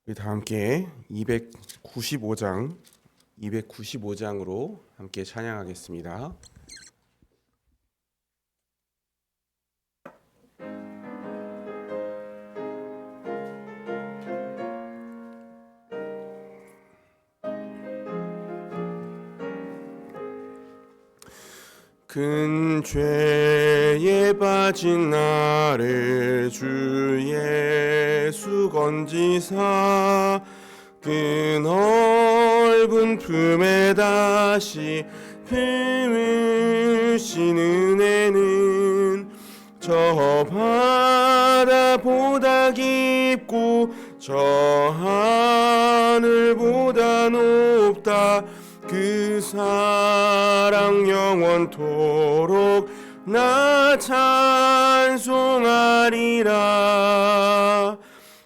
우리 다 함께 295장으로 함께 찬양하겠습니다. 큰 죄에 빠진 나를 주 예수 건지사 그 넓은 품에 다시 품으신 은혜는 저 바다보다 깊고 저 하늘보다 높다. 그 사랑 영원토록 나 찬송하리라.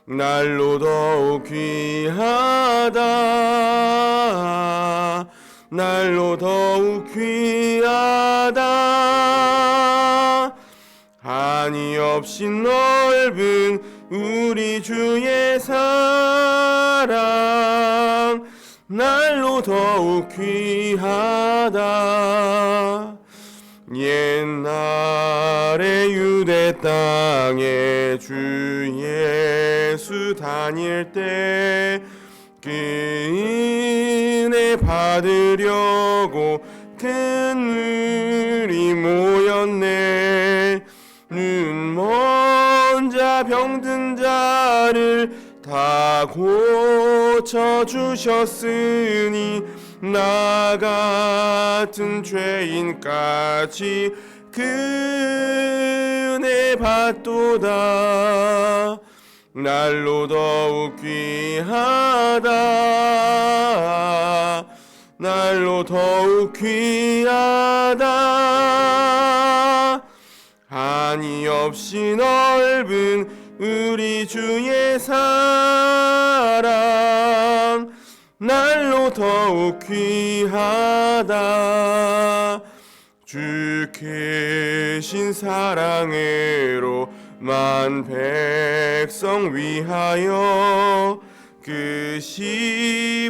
날로 더욱 귀하다. 날로 더욱 귀하다. 한이 없이 넓은 우리 주의 사랑 날로 더욱 귀하다. 옛날에 유대 땅에 주 예수 다닐 때 그 은혜 받으려고 큰 물이 모였네. 눈먼 자 병든 자를 다 고쳐주셨으니 나 같은 죄인까지 그 은혜 받도다. 날로 더욱 귀하다. 날로 더욱 귀하다. 한이 없이 넓은 우리 주의 사랑 날로 더욱 귀하다. 주 크신 사랑으로 만 백성 위하여 그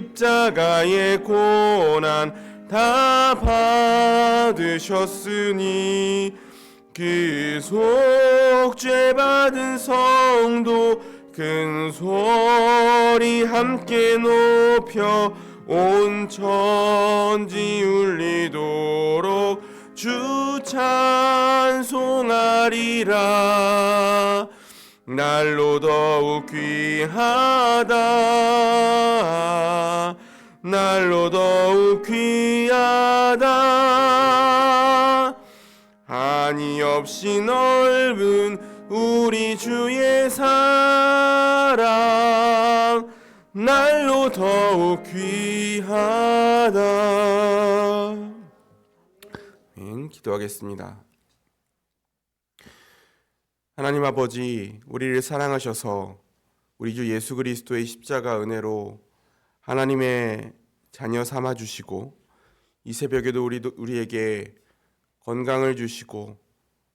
십자가의 고난 다 받으셨으니 그 속죄 받은 성도 큰 소리 함께 높여 온 천지 울리도록 주 찬송하리라. 날로 더욱 귀하다. 날로 더욱 귀하다. 한이 없이 넓은 우리 주의 사랑 날로 더욱 귀하다. 기도하겠습니다. 하나님 아버지, 우리를 사랑하셔서 우리 주 예수 그리스도의 십자가 은혜로 하나님의 자녀 삼아 주시고 이 새벽에도 우리에게 건강을 주시고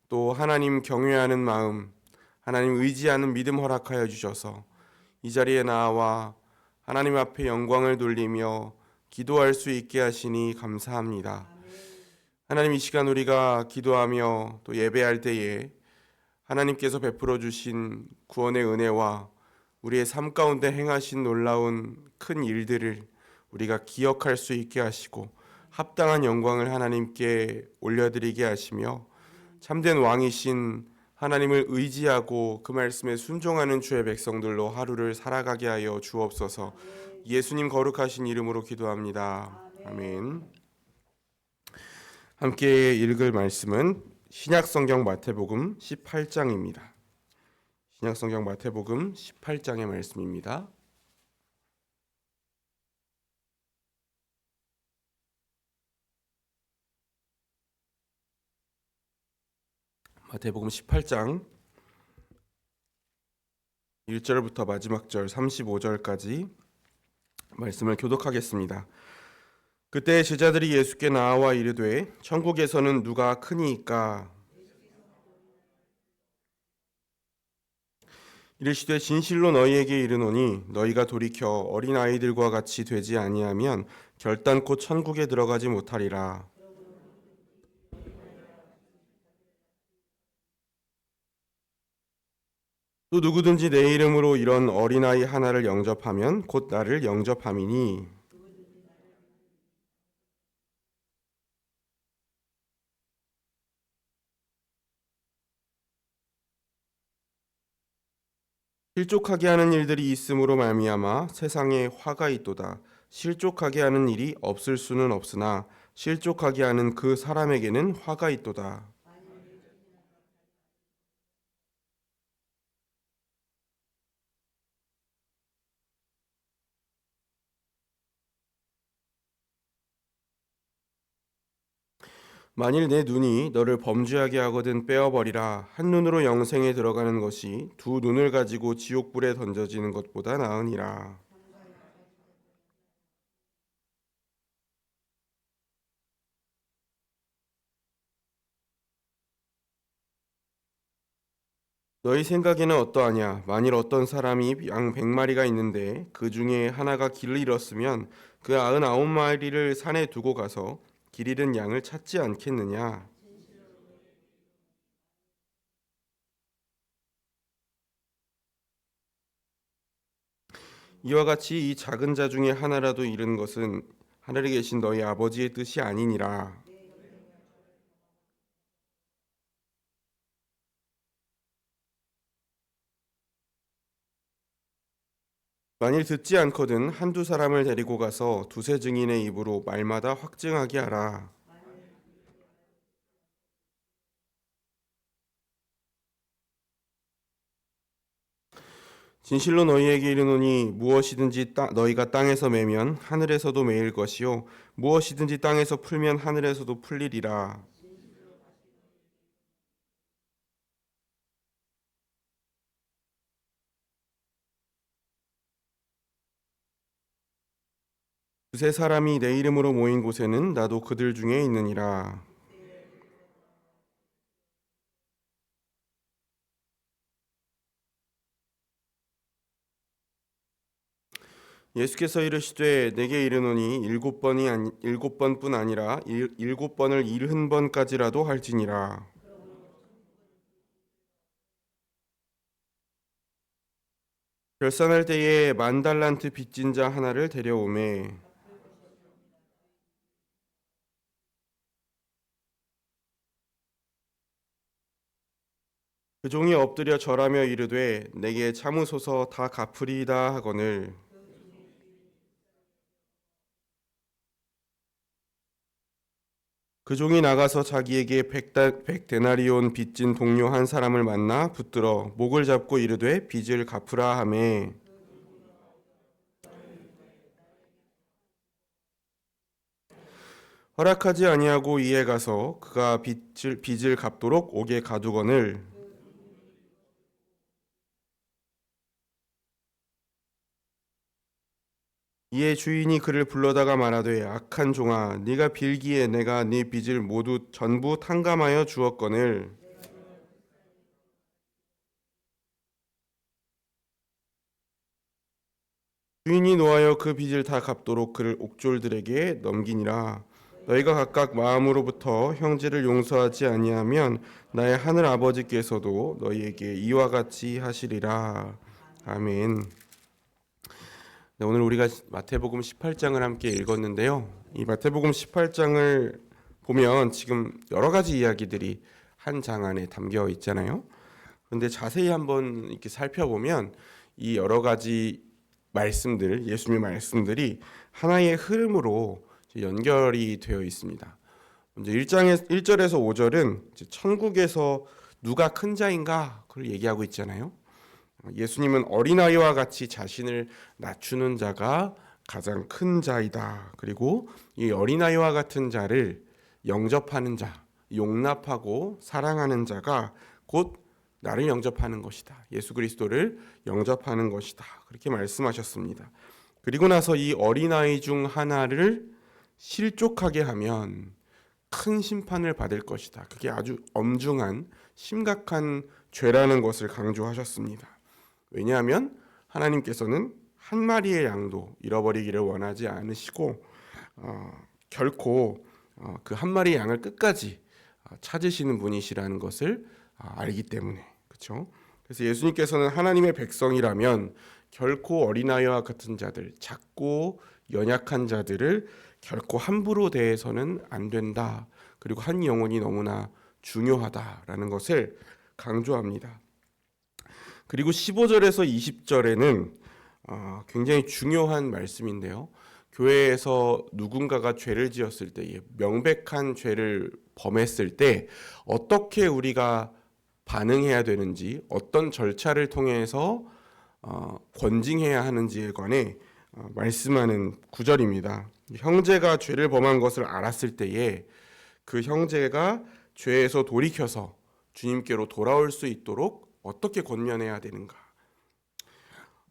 또 하나님 경외하는 마음, 하나님 의지하는 믿음 허락하여 주셔서 이 자리에 나와 하나님 앞에 영광을 돌리며 기도할 수 있게 하시니 감사합니다. 하나님, 이 시간 우리가 기도하며 또 예배할 때에 하나님께서 베풀어 주신 구원의 은혜와 우리의 삶 가운데 행하신 놀라운 큰 일들을 우리가 기억할 수 있게 하시고 합당한 영광을 하나님께 올려드리게 하시며 참된 왕이신 하나님을 의지하고 그 말씀에 순종하는 주의 백성들로 하루를 살아가게 하여 주옵소서. 예수님 거룩하신 이름으로 기도합니다. 아멘. 함께 읽을 말씀은 신약성경 마태복음 18장입니다. 신약성경 마태복음 18장의 말씀입니다. 마태복음 18장 1절부터 마지막 절 35절까지 말씀을 교독하겠습니다. 그때 제자들이 예수께 나와 이르되 천국에서는 누가 크니이까? 이르시되 진실로 너희에게 이르노니 너희가 돌이켜 어린 아이들과 같이 되지 아니하면 결단코 천국에 들어가지 못하리라. 또 누구든지 내 이름으로 이런 어린아이 하나를 영접하면 곧 나를 영접함이니. 실족하게 하는 일들이 있음으로 말미암아 세상에 화가 있도다. 실족하게 하는 일이 없을 수는 없으나 실족하게 하는 그 사람에게는 화가 있도다. 만일 내 눈이 너를 범죄하게 하거든 빼어버리라. 한 눈으로 영생에 들어가는 것이 두 눈을 가지고 지옥불에 던져지는 것보다 나으니라. 너희 생각에는 어떠하냐? 만일 어떤 사람이 양 100마리가 있는데 그 중에 하나가 길을 잃었으면 그 99마리를 산에 두고 가서 길 잃은 양을 찾지 않겠느냐? 이와 같이 이 작은 자 중에 하나라도 잃은 것은 하늘에 계신 너희 아버지의 뜻이 아니니라. 만일 듣지 않거든 한두 사람을 데리고 가서 두세 증인의 입으로 말마다 확증하게 하라. 진실로 너희에게 이르노니 무엇이든지 너희가 땅에서 매면 하늘에서도 매일 것이요 무엇이든지 땅에서 풀면 하늘에서도 풀리리라. 두세 사람이 내 이름으로 모인 곳에는 나도 그들 중에 있느니라. 예수께서 이르시되 내게 이르노니 일곱 번뿐 아니라 일곱 번을 70번까지라도 할지니라. 결산할 때에 10,000달란트 빚진 자 하나를 데려오매 그 종이 엎드려 절하며 이르되 내게 참으소서 다 갚으리이다 하거늘 그 종이 나가서 자기에게 백데나리온 빚진 동료 한 사람을 만나 붙들어 목을 잡고 이르되 빚을 갚으라 하매 허락하지 아니하고 이에 가서 그가 빚을 갚도록 옥에 가두거늘 이에 주인이 그를 불러다가 말하되 악한 종아 네가 빌기에 내가 네 빚을 모두 전부 탕감하여 주었거늘 주인이 노하여 그 빚을 다 갚도록 그를 옥졸들에게 넘기니라. 너희가 각각 마음으로부터 형제를 용서하지 아니하면 나의 하늘 아버지께서도 너희에게 이와 같이 하시리라. 아멘. 네, 오늘 우리가 마태복음 18장을 함께 읽었는데요. 이 마태복음 18장을 보면 지금 여러 가지 이야기들이 한 장 안에 담겨 있잖아요. 그런데 자세히 한번 이렇게 살펴보면 이 여러 가지 말씀들, 예수님의 말씀들이 하나의 흐름으로 연결이 되어 있습니다. 먼저 1절에서 5절은 천국에서 누가 큰 자인가 그걸 얘기하고 있잖아요. 예수님은 어린아이와 같이 자신을 낮추는 자가 가장 큰 자이다. 그리고 이 어린아이와 같은 자를 영접하는 자, 용납하고 사랑하는 자가 곧 나를 영접하는 것이다. 예수 그리스도를 영접하는 것이다. 그렇게 말씀하셨습니다. 그리고 나서 이 어린아이 중 하나를 실족하게 하면 큰 심판을 받을 것이다. 그게 아주 엄중한 심각한 죄라는 것을 강조하셨습니다. 왜냐하면 하나님께서는 한 마리의 양도 잃어버리기를 원하지 않으시고 결코 그 한 마리의 양을 끝까지 찾으시는 분이시라는 것을 알기 때문에, 그렇죠? 그래서 예수님께서는 하나님의 백성이라면 결코 어린아이와 같은 자들, 작고 연약한 자들을 결코 함부로 대해서는 안 된다. 그리고 한 영혼이 너무나 중요하다라는 것을 강조합니다. 그리고 15절에서 20절에는 굉장히 중요한 말씀인데요. 교회에서 누군가가 죄를 지었을 때, 명백한 죄를 범했을 때 어떻게 우리가 반응해야 되는지, 어떤 절차를 통해서 권징해야 하는지에 관해 말씀하는 구절입니다. 형제가 죄를 범한 것을 알았을 때에 그 형제가 죄에서 돌이켜서 주님께로 돌아올 수 있도록 어떻게 권면해야 되는가?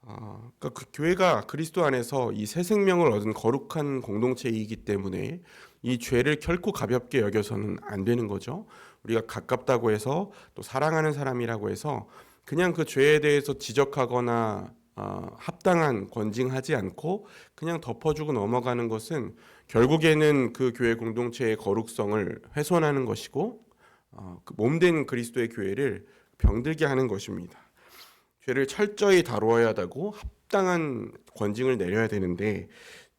그러니까 그 교회가 그리스도 안에서 이 새 생명을 얻은 거룩한 공동체이기 때문에 이 죄를 결코 가볍게 여겨서는 안 되는 거죠. 우리가 가깝다고 해서 또 사랑하는 사람이라고 해서 그냥 그 죄에 대해서 지적하거나 합당한 권징하지 않고 그냥 덮어주고 넘어가는 것은 결국에는 그 교회 공동체의 거룩성을 훼손하는 것이고 그 몸된 그리스도의 교회를 병들게 하는 것입니다. 죄를 철저히 다루어야 하고 합당한 권징을 내려야 되는데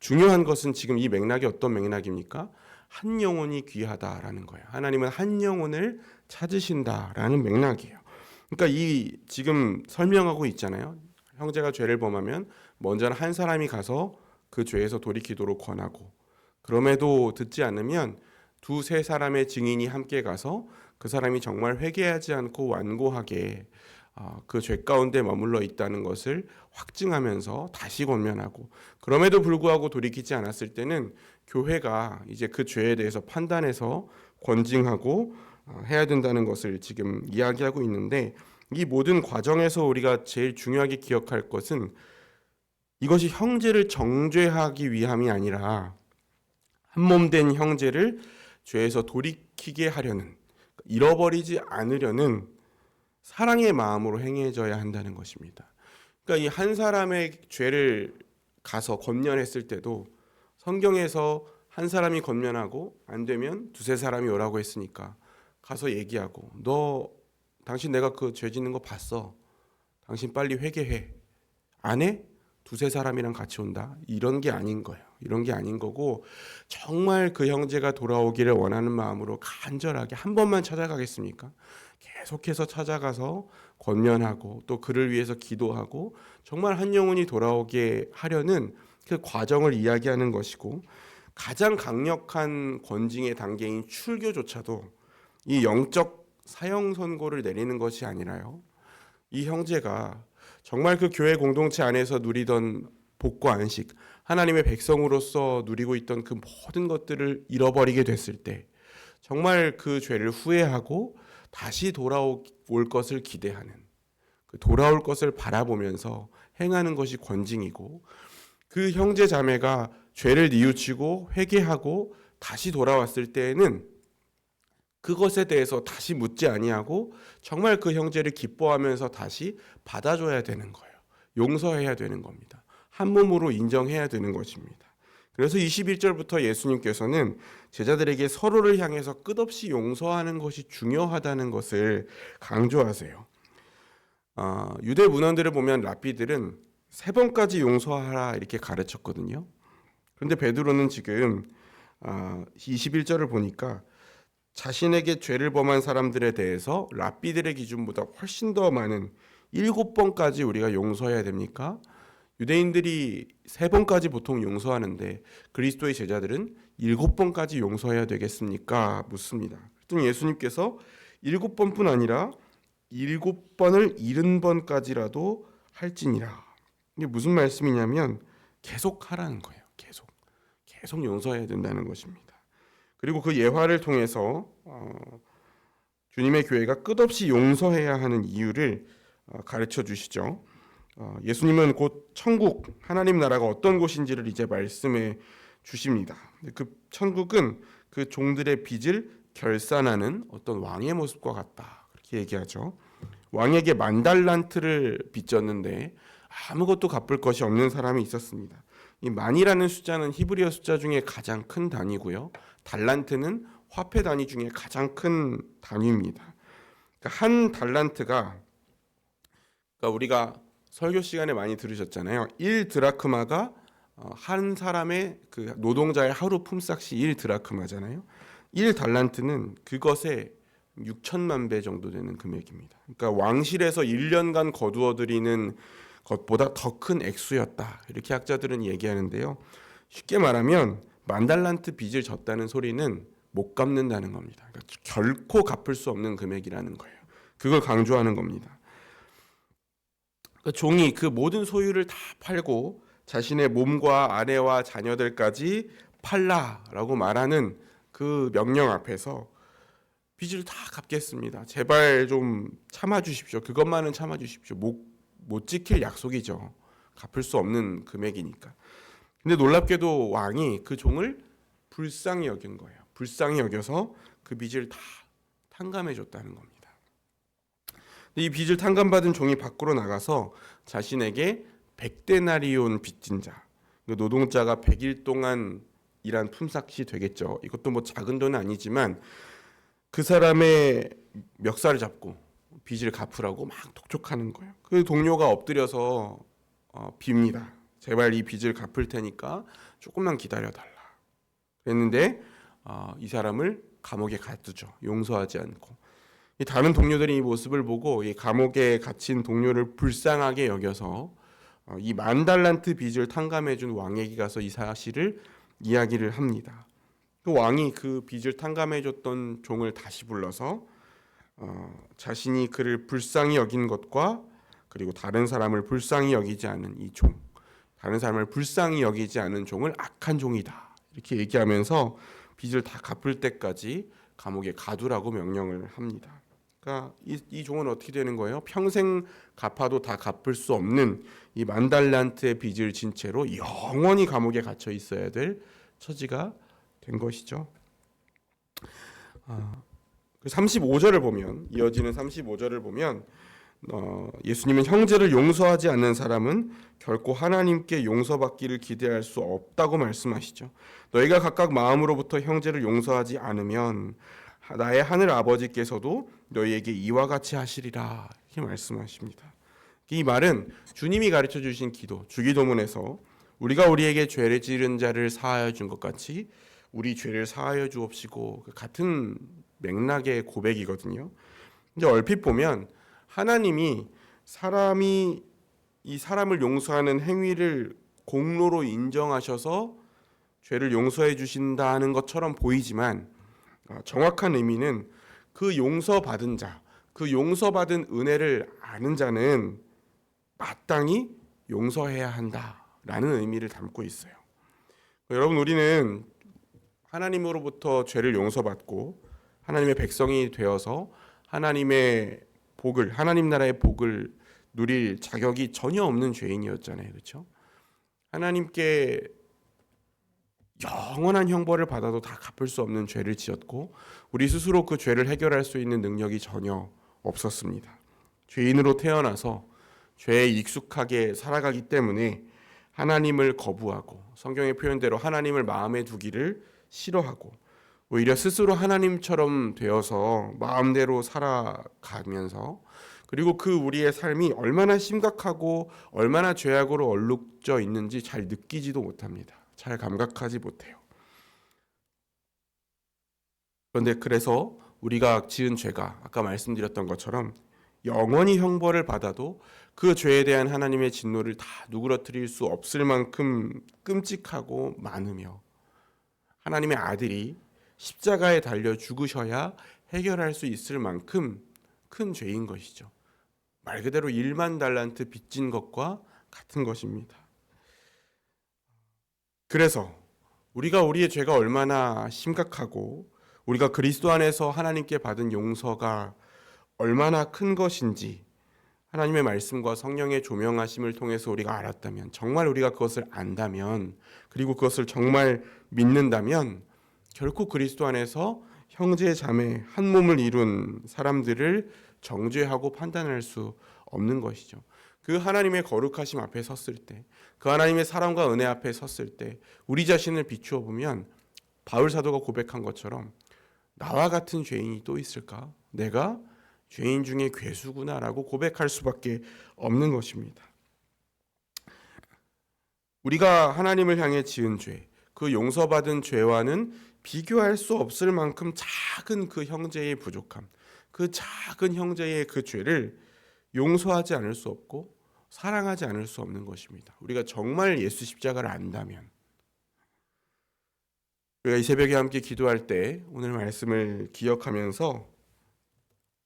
중요한 것은 지금 이 맥락이 어떤 맥락입니까? 한 영혼이 귀하다라는 거예요. 하나님은 한 영혼을 찾으신다라는 맥락이에요. 그러니까 이 지금 설명하고 있잖아요. 형제가 죄를 범하면 먼저는 한 사람이 가서 그 죄에서 돌이키도록 권하고, 그럼에도 듣지 않으면 두세 사람의 증인이 함께 가서 그 사람이 정말 회개하지 않고 완고하게 그 죄 가운데 머물러 있다는 것을 확증하면서 다시 권면하고, 그럼에도 불구하고 돌이키지 않았을 때는 교회가 이제 그 죄에 대해서 판단해서 권징하고 해야 된다는 것을 지금 이야기하고 있는데, 이 모든 과정에서 우리가 제일 중요하게 기억할 것은 이것이 형제를 정죄하기 위함이 아니라 한몸된 형제를 죄에서 돌이키게 하려는, 잃어버리지 않으려는 사랑의 마음으로 행해져야 한다는 것입니다. 그러니까 이 한 사람의 죄를 가서 권면했을 때도 성경에서 한 사람이 권면하고 안 되면 두세 사람이 오라고 했으니까 가서 얘기하고, 당신 내가 그 죄 짓는 거 봤어. 당신 빨리 회개해. 안 해? 두세 사람이랑 같이 온다. 이런 게 아닌 거예요. 이런 게 아닌 거고, 정말 그 형제가 돌아오기를 원하는 마음으로 간절하게 한 번만 찾아가겠습니까? 계속해서 찾아가서 권면하고 또 그를 위해서 기도하고 정말 한 영혼이 돌아오게 하려는 그 과정을 이야기하는 것이고, 가장 강력한 권징의 단계인 출교조차도 이 영적 사형 선고를 내리는 것이 아니라요, 이 형제가 정말 그 교회 공동체 안에서 누리던 복과 안식, 하나님의 백성으로서 누리고 있던 그 모든 것들을 잃어버리게 됐을 때 정말 그 죄를 후회하고 다시 돌아올 것을 기대하는, 그 돌아올 것을 바라보면서 행하는 것이 권징이고, 그 형제 자매가 죄를 뉘우치고 회개하고 다시 돌아왔을 때에는 그것에 대해서 다시 묻지 아니하고 정말 그 형제를 기뻐하면서 다시 받아줘야 되는 거예요. 용서해야 되는 겁니다. 한 몸으로 인정해야 되는 것입니다. 그래서 21절부터 예수님께서는 제자들에게 서로를 향해서 끝없이 용서하는 것이 중요하다는 것을 강조하세요. 유대 문헌들을 보면 랍비들은 3번까지 용서하라 이렇게 가르쳤거든요. 그런데 베드로는 지금 21절을 보니까 자신에게 죄를 범한 사람들에 대해서 랍비들의 기준보다 훨씬 더 많은 7번까지 우리가 용서해야 됩니까? 유대인들이 3번까지 보통 용서하는데 그리스도의 제자들은 7번까지 용서해야 되겠습니까? 묻습니다. 그랬더니 예수님께서 7번뿐 아니라 7번을 70번까지라도 할지니라. 이게 무슨 말씀이냐면 계속 하라는 거예요. 계속 용서해야 된다는 것입니다. 그리고 그 예화를 통해서 주님의 교회가 끝없이 용서해야 하는 이유를 가르쳐 주시죠. 예수님은 곧 천국, 하나님 나라가 어떤 곳인지를 이제 말씀해 주십니다. 그 천국은 그 종들의 빚을 결산하는 어떤 왕의 모습과 같다, 그렇게 얘기하죠. 왕에게 10,000달란트를 빚졌는데 아무것도 갚을 것이 없는 사람이 있었습니다. 이 만이라는 숫자는 히브리어 숫자 중에 가장 큰 단위고요. 달란트는 화폐 단위 중에 가장 큰 단위입니다. 그러니까 한 달란트가, 그러니까 우리가 설교 시간에 많이 들으셨잖아요. 1드라크마가 한 사람의 그 노동자의 하루 품삯이 1드라크마잖아요. 1달란트는 그것의 6천만 배 정도 되는 금액입니다. 그러니까 왕실에서 1년간 거두어 들이는 것보다 더 큰 액수였다. 이렇게 학자들은 얘기하는데요. 쉽게 말하면 10,000달란트 빚을 졌다는 소리는 못 갚는다는 겁니다. 그러니까 결코 갚을 수 없는 금액이라는 거예요. 그걸 강조하는 겁니다. 그러니까 종이 그 모든 소유를 다 팔고 자신의 몸과 아내와 자녀들까지 팔라라고 말하는 그 명령 앞에서 빚을 다 갚겠습니다. 제발 좀 참아주십시오. 그것만은 참아주십시오. 못 지킬 약속이죠. 갚을 수 없는 금액이니까. 근데 놀랍게도 왕이 그 종을 불쌍히 여긴 거예요. 불쌍히 여겨서 그 빚을 다 탕감해 줬다는 겁니다. 근데 이 빚을 탕감받은 종이 밖으로 나가서 자신에게 100데나리온 빚진 자, 노동자가 100일 동안 일한 품삯이 되겠죠. 이것도 뭐 작은 돈은 아니지만 그 사람의 멱살을 잡고 빚을 갚으라고 막 독촉하는 거예요. 그 동료가 엎드려서 빕니다. 제발 이 빚을 갚을 테니까 조금만 기다려달라. 그랬는데 이 사람을 감옥에 가두죠. 용서하지 않고. 다른 동료들이 이 모습을 보고 이 감옥에 갇힌 동료를 불쌍하게 여겨서 이 10,000달란트 빚을 탕감해준 왕에게 가서 이 사실을 이야기를 합니다. 그 왕이 그 빚을 탕감해줬던 종을 다시 불러서 자신이 그를 불쌍히 여긴 것과 그리고 다른 사람을 불쌍히 여기지 않은 이 종, 다른 사람을 불쌍히 여기지 않은 종을 악한 종이다 이렇게 얘기하면서 빚을 다 갚을 때까지 감옥에 가두라고 명령을 합니다. 그러니까 이 종은 어떻게 되는 거예요? 평생 갚아도 다 갚을 수 없는 이 10,000달란트의 빚을 진 채로 영원히 감옥에 갇혀 있어야 될 처지가 된 것이죠. 35절을 보면, 이어지는 35절을 보면 예수님은 형제를 용서하지 않는 사람은 결코 하나님께 용서받기를 기대할 수 없다고 말씀하시죠. 너희가 각각 마음으로부터 형제를 용서하지 않으면 나의 하늘 아버지께서도 너희에게 이와 같이 하시리라 이렇게 말씀하십니다. 이 말은 주님이 가르쳐 주신 기도, 주기도문에서 우리가 우리에게 죄를 지은 자를 사하여 준 것 같이 우리 죄를 사하여 주옵시고 같은 맥락의 고백이거든요. 이제 얼핏 보면 하나님이 이 사람을 용서하는 행위를 공로로 인정하셔서 죄를 용서해 주신다는 것처럼 보이지만 정확한 의미는 그 용서받은 자, 그 용서받은 은혜를 아는 자는 마땅히 용서해야 한다라는 의미를 담고 있어요. 여러분, 우리는 하나님으로부터 죄를 용서받고 하나님의 백성이 되어서 하나님의 복을, 하나님 나라의 복을 누릴 자격이 전혀 없는 죄인이었잖아요. 그렇죠? 하나님께 영원한 형벌을 받아도 다 갚을 수 없는 죄를 지었고 우리 스스로 그 죄를 해결할 수 있는 능력이 전혀 없었습니다. 죄인으로 태어나서 죄에 익숙하게 살아가기 때문에 하나님을 거부하고 성경의 표현대로 하나님을 마음에 두기를 싫어하고 오히려 스스로 하나님처럼 되어서 마음대로 살아가면서 그리고 그 우리의 삶이 얼마나 심각하고 얼마나 죄악으로 얼룩져 있는지 잘 느끼지도 못합니다. 잘 감각하지 못해요. 그런데 그래서 우리가 지은 죄가 아까 말씀드렸던 것처럼 영원히 형벌을 받아도 그 죄에 대한 하나님의 진노를 다 누그러뜨릴 수 없을 만큼 끔찍하고 많으며 하나님의 아들이 십자가에 달려 죽으셔야 해결할 수 있을 만큼 큰 죄인 것이죠. 말 그대로 10,000달란트 빚진 것과 같은 것입니다. 그래서 우리가 우리의 죄가 얼마나 심각하고 우리가 그리스도 안에서 하나님께 받은 용서가 얼마나 큰 것인지 하나님의 말씀과 성령의 조명하심을 통해서 우리가 알았다면, 정말 우리가 그것을 안다면, 그리고 그것을 정말 믿는다면 결코 그리스도 안에서 형제 자매 한 몸을 이룬 사람들을 정죄하고 판단할 수 없는 것이죠. 그 하나님의 거룩하심 앞에 섰을 때, 그 하나님의 사랑과 은혜 앞에 섰을 때 우리 자신을 비추어 보면 바울 사도가 고백한 것처럼 나와 같은 죄인이 또 있을까? 내가 죄인 중에 괴수구나라고 고백할 수밖에 없는 것입니다. 우리가 하나님을 향해 지은 죄, 그 용서받은 죄와는 비교할 수 없을 만큼 작은 그 형제의 부족함, 그 작은 형제의 그 죄를 용서하지 않을 수 없고 사랑하지 않을 수 없는 것입니다. 우리가 정말 예수 십자가를 안다면, 우리가 이 새벽에 함께 기도할 때 오늘 말씀을 기억하면서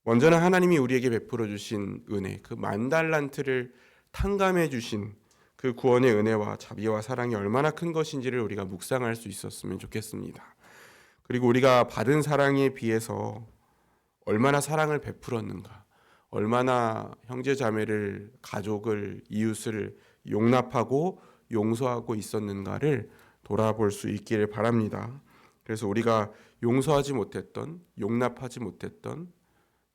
먼저는 하나님이 우리에게 베풀어 주신 은혜, 그 10,000달란트를 탕감해 주신 그 구원의 은혜와 자비와 사랑이 얼마나 큰 것인지를 우리가 묵상할 수 있었으면 좋겠습니다. 그리고 우리가 받은 사랑에 비해서 얼마나 사랑을 베풀었는가, 얼마나 형제 자매를, 가족을, 이웃을 용납하고 용서하고 있었는가를 돌아볼 수 있기를 바랍니다. 그래서 우리가 용서하지 못했던, 용납하지 못했던,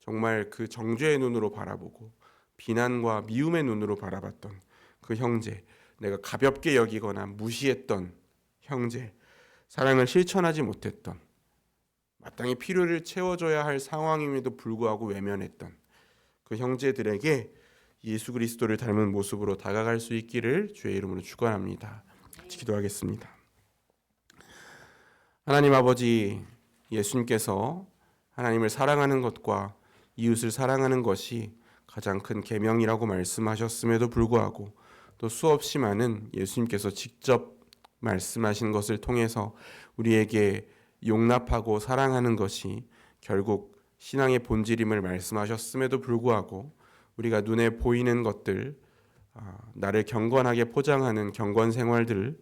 정말 그 정죄의 눈으로 바라보고 비난과 미움의 눈으로 바라봤던 그 형제, 내가 가볍게 여기거나 무시했던 형제, 사랑을 실천하지 못했던, 마땅히 필요를 채워줘야 할 상황임에도 불구하고 외면했던 그 형제들에게 예수 그리스도를 닮은 모습으로 다가갈 수 있기를 주의 이름으로 축원합니다. 같이 기도하겠습니다. 하나님 아버지, 예수님께서 하나님을 사랑하는 것과 이웃을 사랑하는 것이 가장 큰 계명이라고 말씀하셨음에도 불구하고 또 수없이 많은 예수님께서 직접 말씀하신 것을 통해서 우리에게 용납하고 사랑하는 것이 결국 신앙의 본질임을 말씀하셨음에도 불구하고 우리가 눈에 보이는 것들, 나를 경건하게 포장하는 경건 생활들,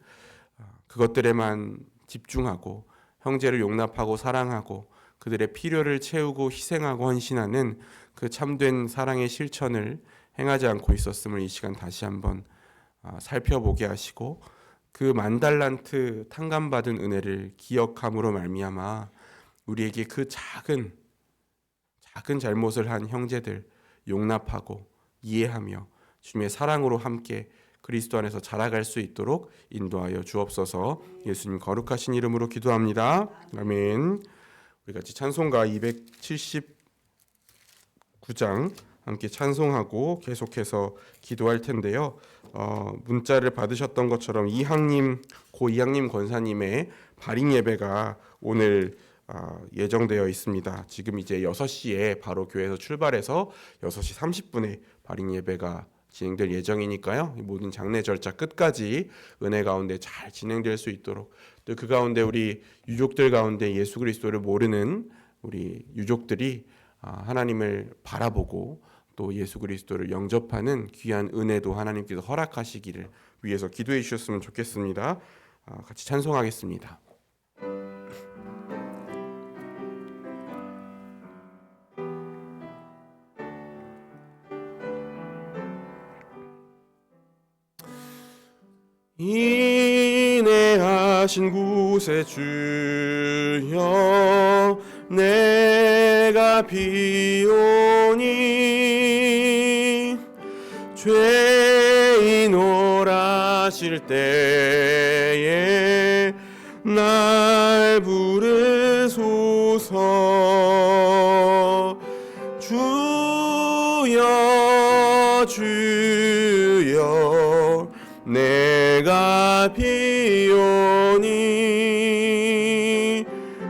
그것들에만 집중하고 형제를 용납하고 사랑하고 그들의 필요를 채우고 희생하고 헌신하는 그 참된 사랑의 실천을 행하지 않고 있었음을 이 시간 다시 한번 살펴보게 하시고 그 10,000달란트 탕감받은 은혜를 기억함으로 말미암아 우리에게 그 작은 잘못을 한 형제들 용납하고 이해하며 주님의 사랑으로 함께 그리스도 안에서 자라갈 수 있도록 인도하여 주옵소서. 예수님 거룩하신 이름으로 기도합니다. 아멘. 우리 같이 찬송가 279장 함께 찬송하고 계속해서 기도할 텐데요. 문자를 받으셨던 것처럼 고 이항님 권사님의 발인 예배가 오늘 예정되어 있습니다. 지금 이제 6시에 바로 교회에서 출발해서 6시 30분에 발인 예배가 진행될 예정이니까요. 모든 장례 절차 끝까지 은혜 가운데 잘 진행될 수 있도록, 또 그 가운데 우리 유족들 가운데 예수 그리스도를 모르는 우리 유족들이 하나님을 바라보고 또 예수 그리스도를 영접하는 귀한 은혜도 하나님께서 허락하시기를 위해서 기도해 주셨으면 좋겠습니다. 같이 찬송하겠습니다. 인내하신 구세 주여 내가 비오니 죄인 오라실 때에 날 부르소서. 주여 주여 내가 비오니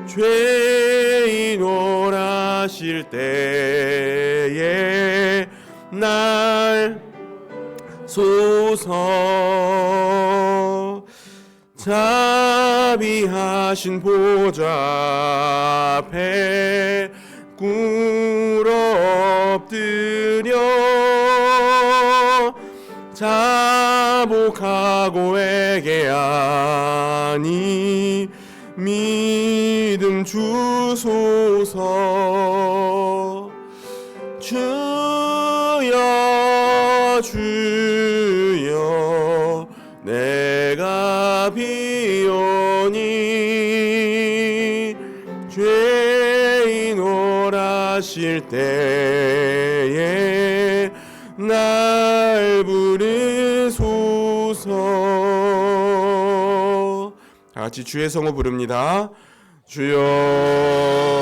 죄인 오라실 때에 날 소서. 자비하신 보좌 앞에 꿇어 엎드려 자복하고 회개하니 믿음 주소서. 주여 주여 내가 비오니 죄인 오라실 때 주옵소서. 다 같이 주의 성호 부릅니다. 주여